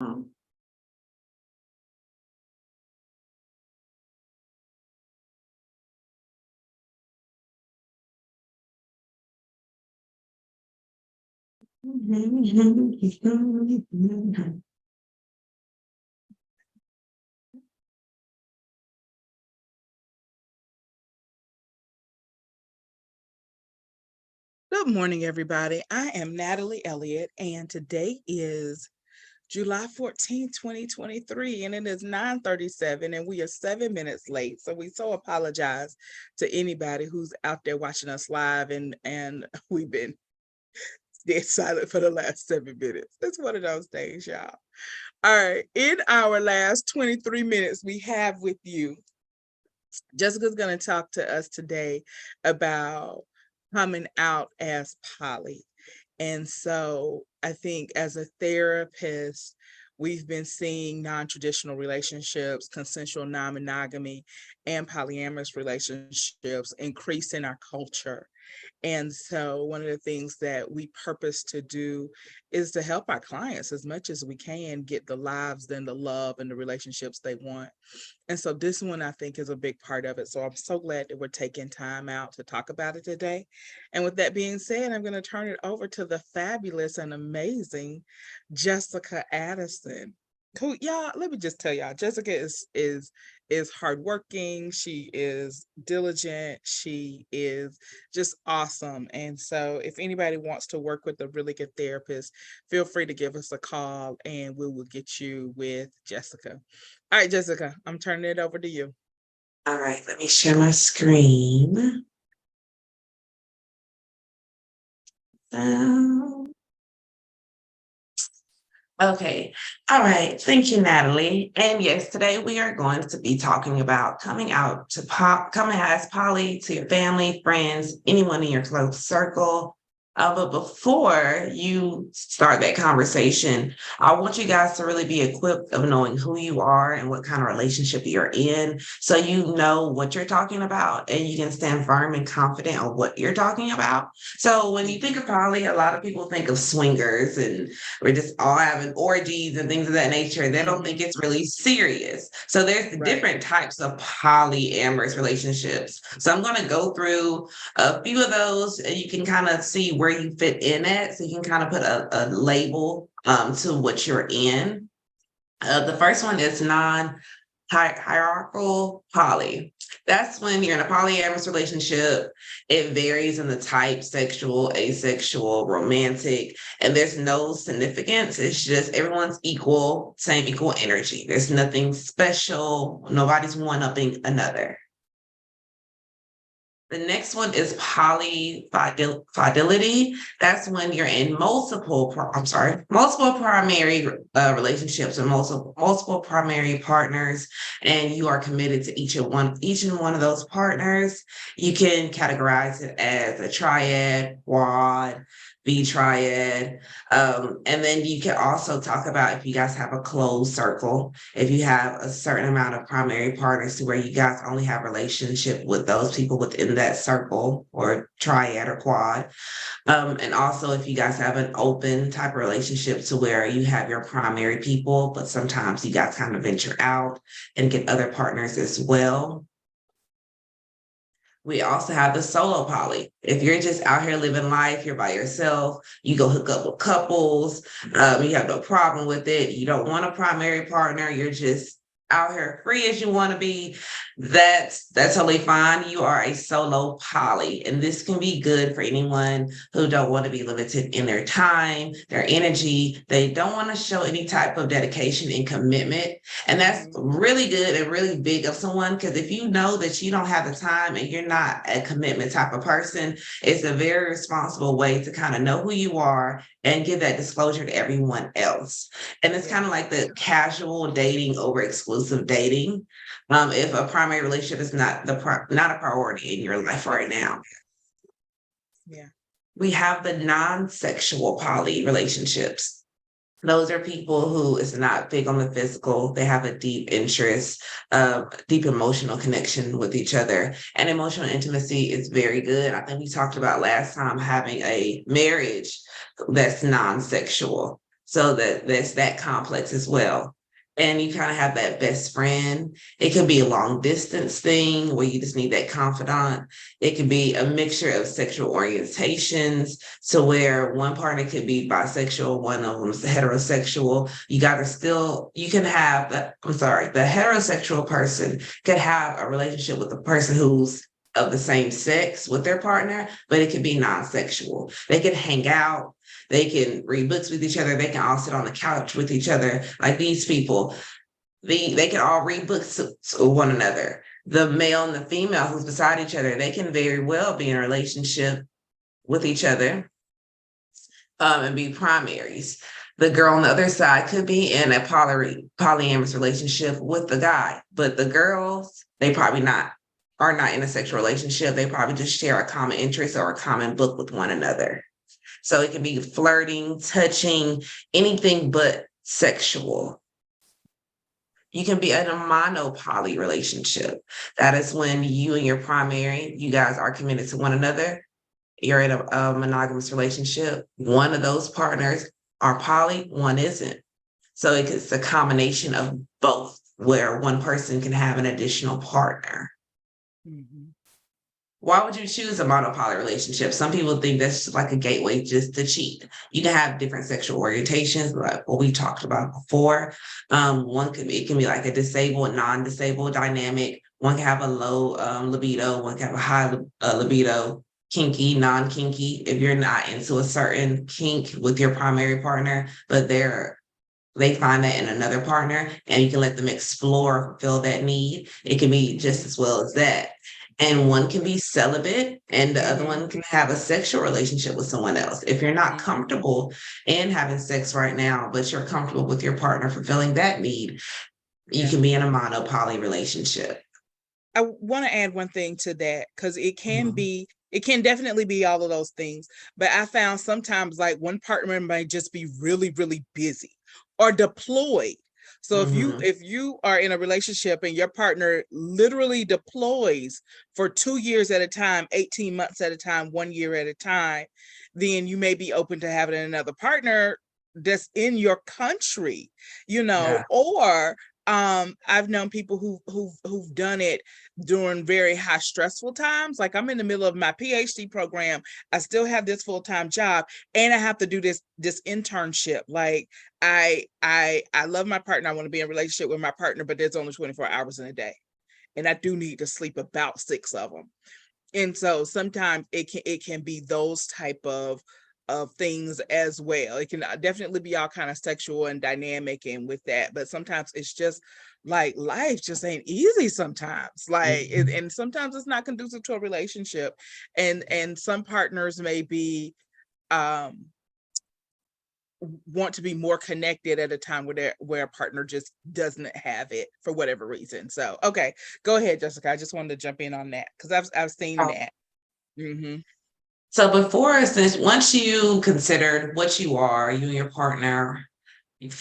Um, Good morning, everybody. I am Natalie Elliott, and today is July 14th, 2023, and it is 9:37, and we are 7 minutes late. So we so apologize to anybody who's out there watching us live, and we've been dead silent for the last 7 minutes. It's one of those days, y'all. All right, in our last 23 minutes we have with you, Jessica's going to talk to us today about coming out as poly. And so I think as a therapist, we've been seeing non-traditional relationships, consensual non-monogamy, and polyamorous relationships increase in our culture. And so one of the things that we purpose to do is to help our clients as much as we can get the lives and the love and the relationships they want. And so this one I think is a big part of it. So I'm so glad that we're taking time out to talk about it today. And with that being said, I'm going to turn it over to the fabulous and amazing Jessica Addison. Who, y'all, let me just tell y'all, Jessica is hardworking. She is diligent. She is just awesome. And so if anybody wants to work with a really good therapist, feel free to give us a call and we will get you with Jessica. All right, Jessica, I'm turning it over to you. all right, let me share my screen. Um, okay, all right. Thank you, Natalie. And yes, today we are going to be talking about coming out as poly to your family, friends, anyone in your close circle. But before you start that conversation, I want you guys to really be equipped of knowing who you are and what kind of relationship you're in, so you know what you're talking about and you can stand firm and confident on what you're talking about. So when you think of poly, a lot of people think of swingers and we're just all having orgies and things of that nature. They don't think Mhm. it's really serious. So there's the Right. different types of polyamorous relationships. So I'm going to go through a few of those, and you can kind of see where you fit in it. So you can kind of put a label to what you're in. The first one is hierarchical poly. That's when you're in a polyamorous relationship. It varies in the type, sexual, asexual, romantic, and there's no significance. It's just everyone's equal, same equal energy. There's nothing special. Nobody's one-upping another. The next one is polyfidelity. That's when you're in multiple primary relationships and multiple primary partners, and you are committed to each and one of those partners. You can categorize it as a triad, quad, B triad, and then you can also talk about if you guys have a closed circle, if you have a certain amount of primary partners to where you guys only have relationship with those people within that circle or triad or quad. And also if you guys have an open type of relationship to where you have your primary people, but sometimes you guys kind of venture out and get other partners as well. We also have the solo poly. If you're just out here living life, you're by yourself, you go hook up with couples, you have no problem with it. You don't want a primary partner. You're just out here free as you want to be. That's totally fine. You are a solo poly, and this can be good for anyone who don't want to be limited in their time, their energy. They don't want to show any type of dedication and commitment, and that's Mhm. really good and really big of someone, because if you know that you don't have the time and you're not a commitment type of person, it's a very responsible way to kind of know who you are and give that disclosure to everyone else. And it's Yeah. kind of like the casual dating over exclusive dating. If a primary relationship is not a priority in your life right now. Yeah. We have the non-sexual poly relationships. Those are people who is not big on the physical. They have a deep interest, deep emotional connection with each other. And emotional intimacy is very good. I think we talked about last time having a marriage that's non-sexual. So there's that complex as well. And you kind of have that best friend. It could be a long distance thing where you just need that confidant. It could be a mixture of sexual orientations, so where one partner could be bisexual, one of them is heterosexual. You can have the heterosexual person could have a relationship with a person who's of the same sex with their partner, but it could be non-sexual. They could hang out, they can read books with each other, they can all sit on the couch with each other. Like these people, they can all read books to one another. The male and the female who's beside each other, they can very well be in a relationship with each other, and be primaries. The girl on the other side could be in a polyamorous relationship with the guy, but the girls, they probably are not in a sexual relationship. They probably just share a common interest or a common book with one another. So it can be flirting, touching, anything but sexual. You can be in a monopoly relationship. That is when you and your primary, you guys are committed to one another. You're in a monogamous relationship. One of those partners are poly, one isn't. So it's a combination of both, where one person can have an additional partner. Mhm. Why would you choose a monopoly relationship? Some people think that's just like a gateway just to cheat. You can have different sexual orientations, like what we talked about before. It can be like a disabled, non-disabled dynamic. One can have a low libido, one can have a high libido, kinky, non-kinky. If you're not into a certain kink with your primary partner, but they find that in another partner, and you can let them explore, fulfill that need. It can be just as well as that. And one can be celibate and the other one can have a sexual relationship with someone else. If you're not comfortable in having sex right now, but you're comfortable with your partner fulfilling that need, you can be in a monopoly relationship. I want to add one thing to that, because Mhm. it can definitely be all of those things. But I found sometimes like one partner might just be really, really busy or deployed. So Mhm. if you are in a relationship and your partner literally deploys for 2 years at a time, 18 months at a time, 1 year at a time, then you may be open to having another partner that's in your country, Yeah. or I've known people who've done it during very high stressful times. Like, I'm in the middle of my PhD program, I still have this full-time job, and I have to do this internship. Like, I love my partner, I want to be in a relationship with my partner, but there's only 24 hours in a day, and I do need to sleep about 6 of them. And so sometimes it can be those type of things as well. It can definitely be all kind of sexual and dynamic and with that, but sometimes it's just like life just ain't easy sometimes. Mhm. And sometimes it's not conducive to a relationship, and some partners may be um want to be more connected at a time where a partner just doesn't have it for whatever reason. So okay, go ahead, Jessica. I just wanted to jump in on that because I've seen Oh, that. Hmm. so since once you considered what you are, you and your partner,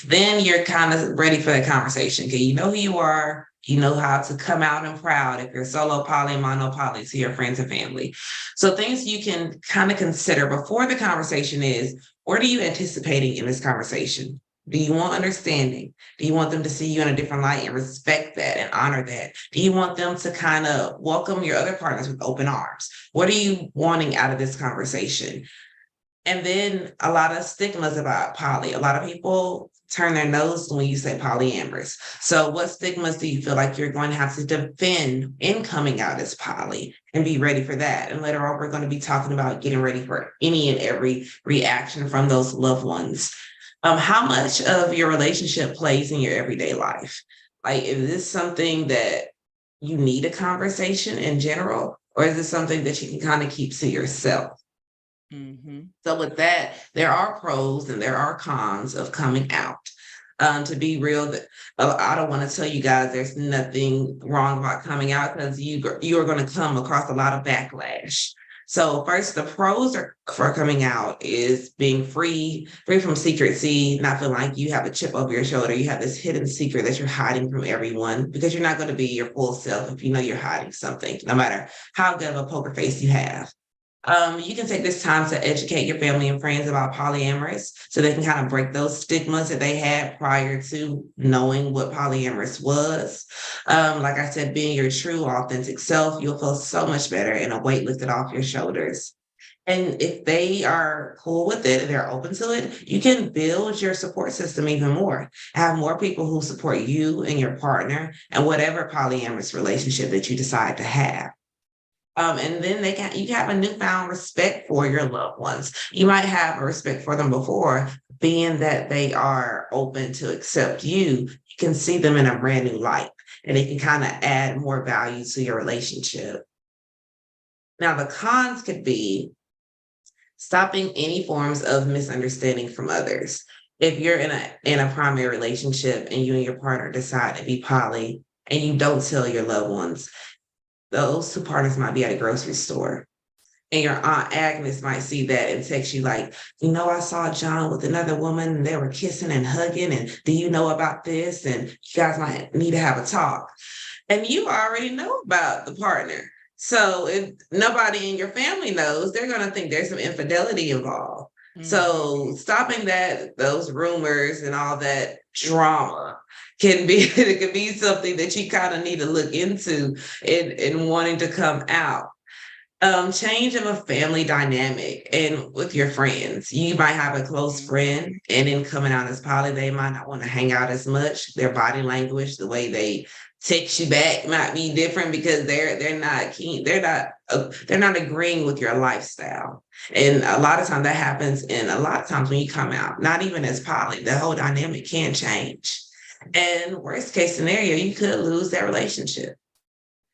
then you're kind of ready for the conversation. Okay, you know who you are, you know how to come out and proud if you're solo poly, mono poly to your friends and family. So things you can kind of consider before the conversation is, what are you anticipating in this conversation? Do you want understanding? Do you want them to see you in a different light and respect that and honor that? Do you want them to kind of welcome your other partners with open arms? What are you wanting out of this conversation? And then a lot of stigmas about poly. A lot of people turn their nose when you say polyamorous. So, what stigmas do you feel like you're going to have to defend in coming out as poly and be ready for that? And later on, we're going to be talking about getting ready for any and every reaction from those loved ones. How much of your relationship plays in your everyday life? Like, is this something that you need a conversation in general, or is this something that you can kind of keep to yourself? Hmm. So with that, there are pros and there are cons of coming out. To be real, I don't want to tell you guys there's nothing wrong about coming out, because you are going to come across a lot of backlash. So first, the for coming out is being free from secrecy, not feeling like you have a chip over your shoulder. You have this hidden secret that you're hiding from everyone, because you're not going to be your full self if you know you're hiding something, no matter how good of a poker face you have. You can take this time to educate your family and friends about polyamorous so they can kind of break those stigmas that they had prior to knowing what polyamorous was. Like I said, being your true, authentic self, you'll feel so much better and a weight lifted off your shoulders. And if they are cool with it and they're open to it, you can build your support system even more. Have more people who support you and your partner and whatever polyamorous relationship that you decide to have. And then you have a newfound respect for your loved ones. You might have a respect for them before, being that they are open to accept you. You can see them in a brand new light, and it can kind of add more value to your relationship. Now, the cons could be stopping any forms of misunderstanding from others. If you're in a primary relationship and you and your partner decide to be poly and you don't tell your loved ones, those two partners might be at a grocery store. And your Aunt Agnes might see that and text you like, I saw John with another woman and they were kissing and hugging. And do you know about this? And you guys might need to have a talk. And you already know about the partner. So if nobody in your family knows, they're going to think there's some infidelity involved. So stopping those rumors and all that drama it could be something that you kind of need to look into in wanting to come out. Change of a family dynamic and with your friends. You might have a close friend and then coming out as poly, they might not want to hang out as much. Their body language, the way they text you back might be different because they're not keen, they're not agreeing with your lifestyle. And a lot of times that happens, and a lot of times when you come out, not even as poly, the whole dynamic can change. And worst case scenario, you could lose that relationship.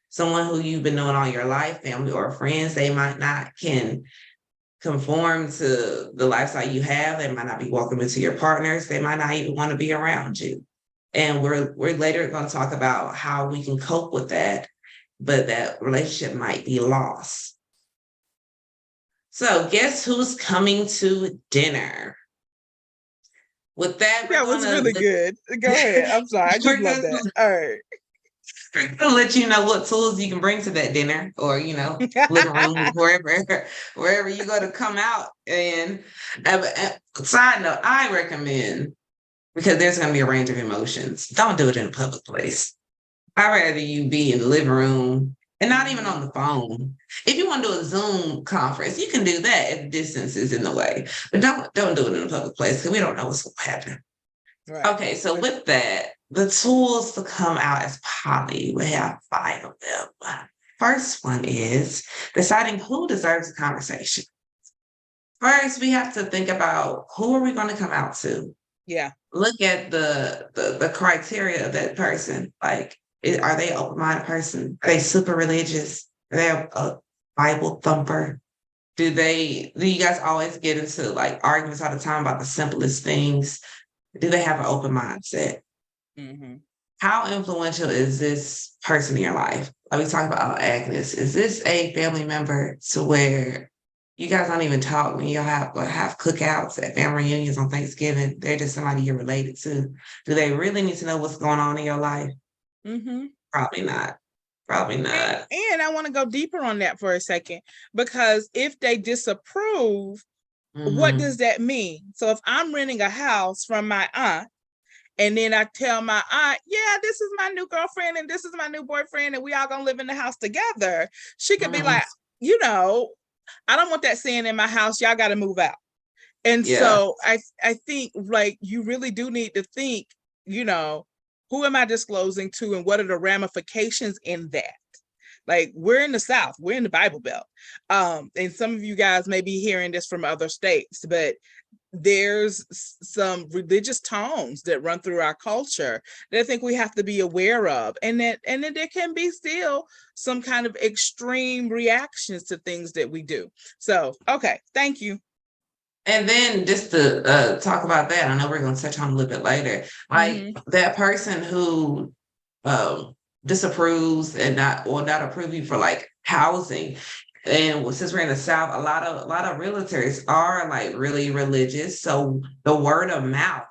Someone who you've been knowing all your life, family or friends, they might not can conform to the lifestyle you have. They might not be welcome into your partners. They might not even want to be around you. And we're later going to talk about how we can cope with that, but that relationship might be lost. So guess who's coming to dinner? With that, That was really good. Go ahead. I'm sorry. I just love that. All right. I'll let you know what tools you can bring to that dinner or, living room, wherever you go to come out. And side note, I recommend, because there's going to be a range of emotions, don't do it in a public place. I'd rather you be in the living room and not even on the phone. If you want to do a Zoom conference, you can do that if distance is in the way. But don't do it in a public place because we don't know what's going to happen. Right. Okay, so with that, the tools to come out as poly, we have 5 of them. First one is deciding who deserves a conversation. First, we have to think about who are we going to come out to? Yeah. Look at the criteria of that person. Like, are they an open-minded person? Are they super religious? Are they a Bible thumper? Do you guys always get into like arguments all the time about the simplest things? Do they have an open mindset? Mm-hmm. How influential is this person in your life? Like we talked about Agnes. Is this a family member to where you guys don't even talk when you have cookouts at family reunions on Thanksgiving? They're just somebody you're related to. Do they really need to know what's going on in your life? Mm-hmm. Probably not. Probably not. And I want to go deeper on that for a second, because if they disapprove, what does that mean? So if I'm renting a house from my aunt, and then I tell my aunt, yeah, this is my new girlfriend and this is my new boyfriend, and we all gonna live in the house together, she could be like, I don't want that saying in my house, y'all got to move out. And so I think like you really do need to think, who am I disclosing to and what are the ramifications in that? Like, we're in the South, we're in the Bible Belt. And some of you guys may be hearing this from other states, but there's some religious tones that run through our culture that I think we have to be aware of. And then there can be still some kind of extreme reactions to things that we do. So, okay, thank you. And then just to talk about that, I know we're going to touch on a little bit later, like that person who disapproves and not approve you for like housing. And since we're in the South, a lot of realtors are like really religious. So the word of mouth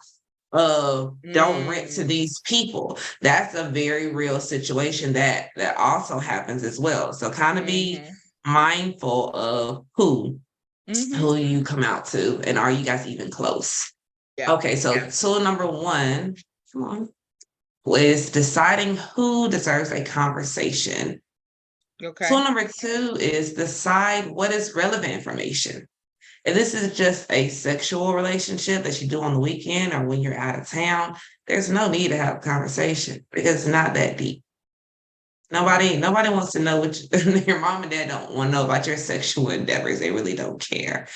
of don't rent to these people, that's a very real situation that also happens as well. So kind of be mindful of who Mm-hmm. you come out to, and are you guys even close? Yeah. Okay, so tool number one, come on, is deciding who deserves a conversation. Okay. Tool number two is decide what is relevant information. If this is just a sexual relationship that you do on the weekend or when you're out of town, there's no need to have a conversation because it's not that deep. Nobody wants to know what your mom and dad don't want to know about your sexual endeavors. They really don't care.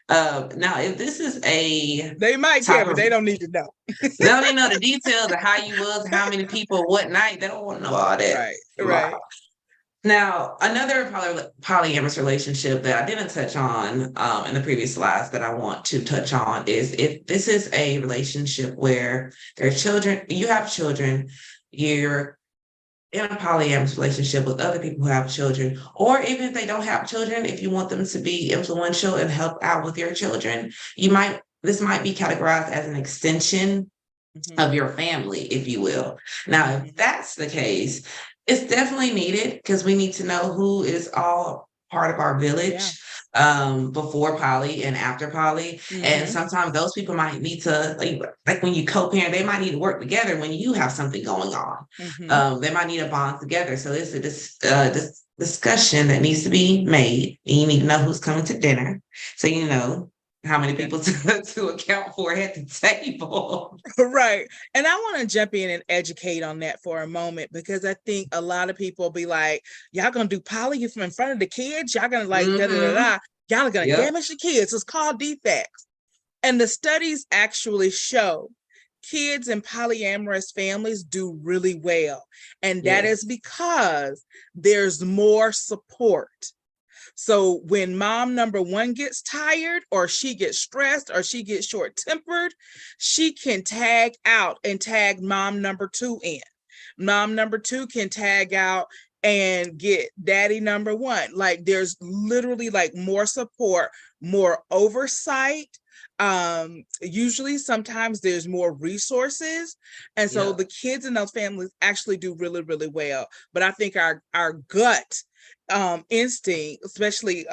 Now, if this is a They might care, type but of, they don't need to know. they don't even know the details of how you was, how many people, what night. They don't want to know all that. Right. Right. Now, another polyamorous relationship that I didn't touch on in the previous slides that I want to touch on is if this is a relationship where there are children, you have children, you're in a polyamorous relationship with other people who have children, or even if they don't have children, if you want them to be influential and help out with your children, this might be categorized as an extension Mm-hmm. of your family, if you will. Now, if that's the case, it's definitely needed because we need to know who is all part of our village before poly and after poly. And Mm-hmm. sometimes those people might need to, like when you co-parent, they might need to work together when you have something going on. Mm-hmm. They might need to bond together. So it's this discussion that needs to be made. And you need to know who's coming to dinner. So you know how many people to account for at the table. Right. And I want to jump in and educate on that for a moment because I think a lot of people be like, y'all gonna do poly in front of the kids, y'all gonna like da da da Mm-hmm. da, y'all are gonna Yep. damage the kids. It's called defects. And the studies actually show kids in polyamorous families do really well. And that is because there's more support. So when mom number one gets tired or she gets stressed or she gets short-tempered, she can tag out and tag mom number two in. Mom number two can tag out and get daddy number one. Like there's literally like more support, more oversight. Usually sometimes there's more resources. And so the kids in those families actually do really, really well. But I think our gut instinct, especially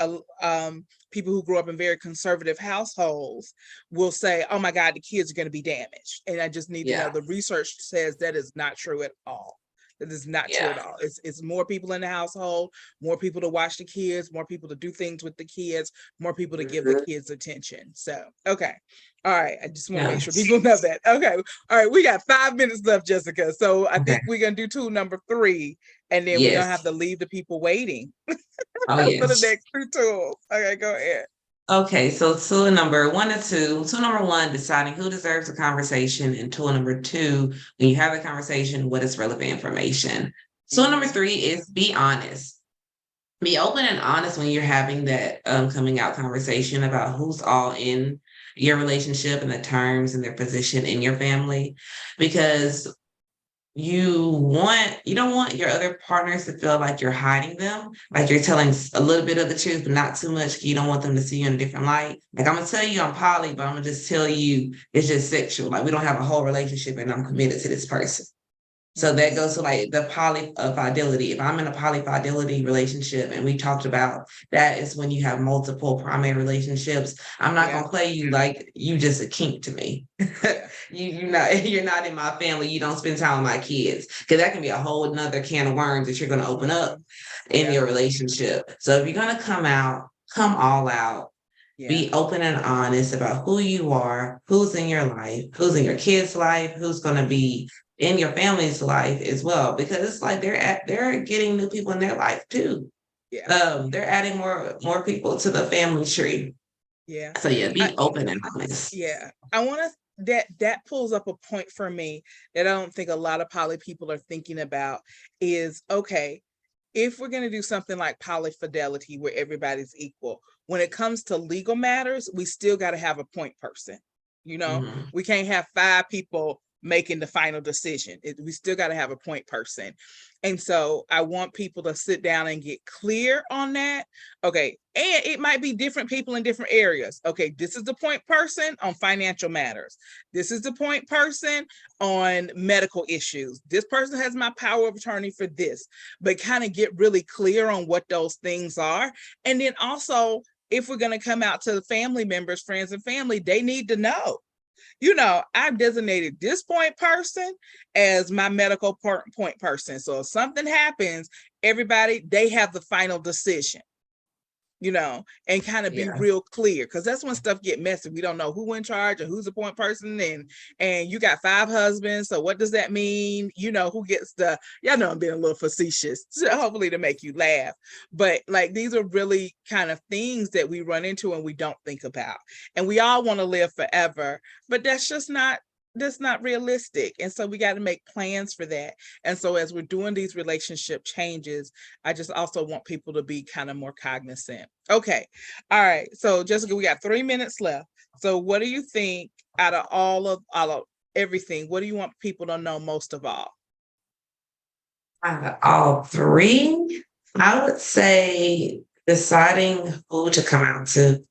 people who grew up in very conservative households, will say, oh my God, the kids are going to be damaged. And I just need to know the research says that is not true at all. That is not true at all. It's more people in the household, more people to watch the kids, more people to do things with the kids, more people to give the kids attention. So, okay. All right. I just want to make sure people know that. Okay. All right. We got 5 minutes left, Jessica. So I think we're going to do tool number 3, and then we're going to have to leave the people waiting for the next 2 tools. Okay, go ahead. Okay, so tool number 1 and 2. Tool number 1, deciding who deserves a conversation, and tool number 2, when you have a conversation, what is relevant information. Tool number 3 is be honest. Be open and honest when you're having that coming out conversation about who's all in your relationship and the terms and their position in your family, because you don't want your other partners to feel like you're hiding them, like you're telling a little bit of the truth, but not too much. You don't want them to see you in a different light. Like, I'm gonna tell you I'm poly, but I'm gonna just tell you it's just sexual. Like, we don't have a whole relationship and I'm committed to this person. So that goes to like the polyfidelity. If I'm in a polyfidelity relationship, and we talked about that is when you have multiple primary relationships, I'm not gonna play you like you just a kink to me. You're not in my family. You don't spend time with my kids, because that can be a whole nother can of worms that you're gonna open up in your relationship. So if you're gonna come all out. Be open and honest about who you are, who's in your life, who's in your kids' life, who's going to be in your family's life as well, because it's like they're getting new people in their life too. They're adding more people to the family tree. So be open and honest. I want to that pulls up a point for me that I don't think a lot of poly people are thinking about is, okay, if we're going to do something like polyfidelity where everybody's equal, when it comes to legal matters, we still got to have a point person. We can't have 5 people making the final decision. We still got to have a point person. And so I want people to sit down and get clear on that. Okay. And it might be different people in different areas. Okay. This is the point person on financial matters. This is the point person on medical issues. This person has my power of attorney for this, but kind of get really clear on what those things are. And then also, if we're going to come out to the family members, friends and family, they need to know, I've designated this point person as my medical point person. So if something happens, everybody, they have the final decision, and kind of be real clear, because that's when stuff get messy. We don't know who in charge or who's the point person, and you got 5 husbands. So what does that mean? Who gets I'm being a little facetious, so hopefully to make you laugh. But like, these are really kind of things that we run into and we don't think about. And we all want to live forever, but that's not realistic. And so we got to make plans for that. And so as we're doing these relationship changes, I just also want people to be kind of more cognizant. Okay. All right. So Jessica, we got 3 minutes left. So what do you think out of all of everything, what do you want people to know most of all? All 3, I would say deciding who to come out to,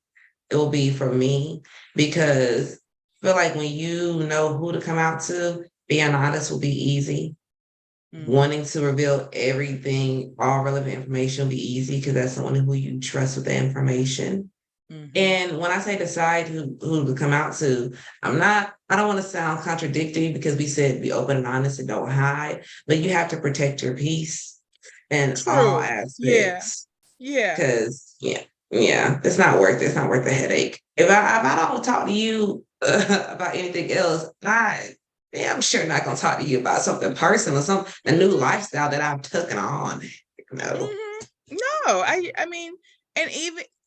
it will be for me, because I feel like when you know who to come out to, being honest will be easy. Wanting to reveal everything, all relevant information will be easy, because that's someone who you trust with the information. And when I say decide who to come out to, I don't want to sound contradictory, because we said be open and honest and don't hide, but you have to protect your peace in all aspects. Yeah. Because it's not worth it. It's not worth the headache. If I don't talk to you about anything else, I'm sure not gonna talk to you about something personal, a new lifestyle that I've taken on. No. No, I mean, and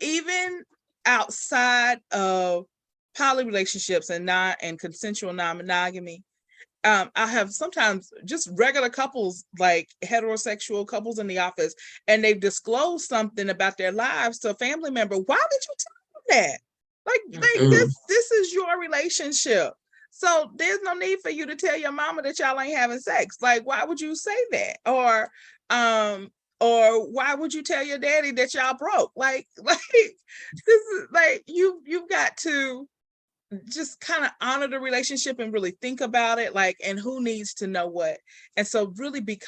even outside of poly relationships and consensual non-monogamy, I have sometimes just regular couples, like heterosexual couples in the office, and they've disclosed something about their lives to a family member. Why did you tell them that? Like this is your relationship. So there's no need for you to tell your mama that y'all ain't having sex. Like, why would you say that? Or why would you tell your daddy that y'all broke? Like this is like, you've got to just kind of honor the relationship and really think about it, like, and who needs to know what. And so really be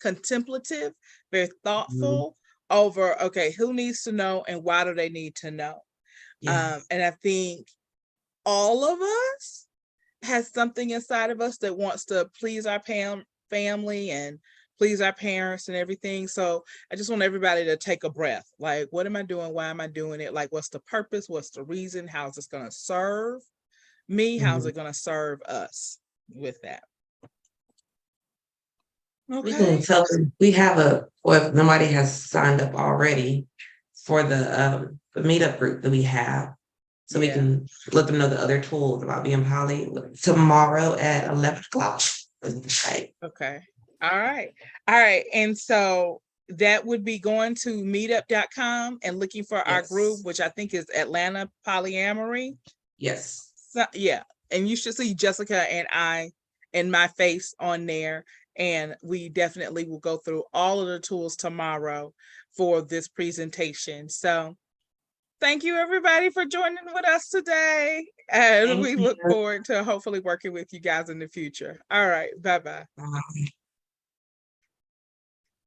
contemplative, very thoughtful over, okay, who needs to know and why do they need to know? And I think all of us has something inside of us that wants to please our family and please our parents and everything. So I just want everybody to take a breath. Like, what am I doing? Why am I doing it? Like, what's the purpose? What's the reason? How's this going to serve me? How's it going to serve us with that? Okay. We can tell them we have if nobody has signed up already for the meetup group that we have. So we can let them know the other tools about being poly tomorrow at 11 o'clock. Right. Okay. All right. And so that would be going to meetup.com and looking for our group, which I think is Atlanta Polyamory. Yes. So, yeah. And you should see Jessica and I and my face on there. And we definitely will go through all of the tools tomorrow for this presentation. So thank you, everybody, for joining with us today. And we look forward to hopefully working with you guys in the future. All right. Bye-bye.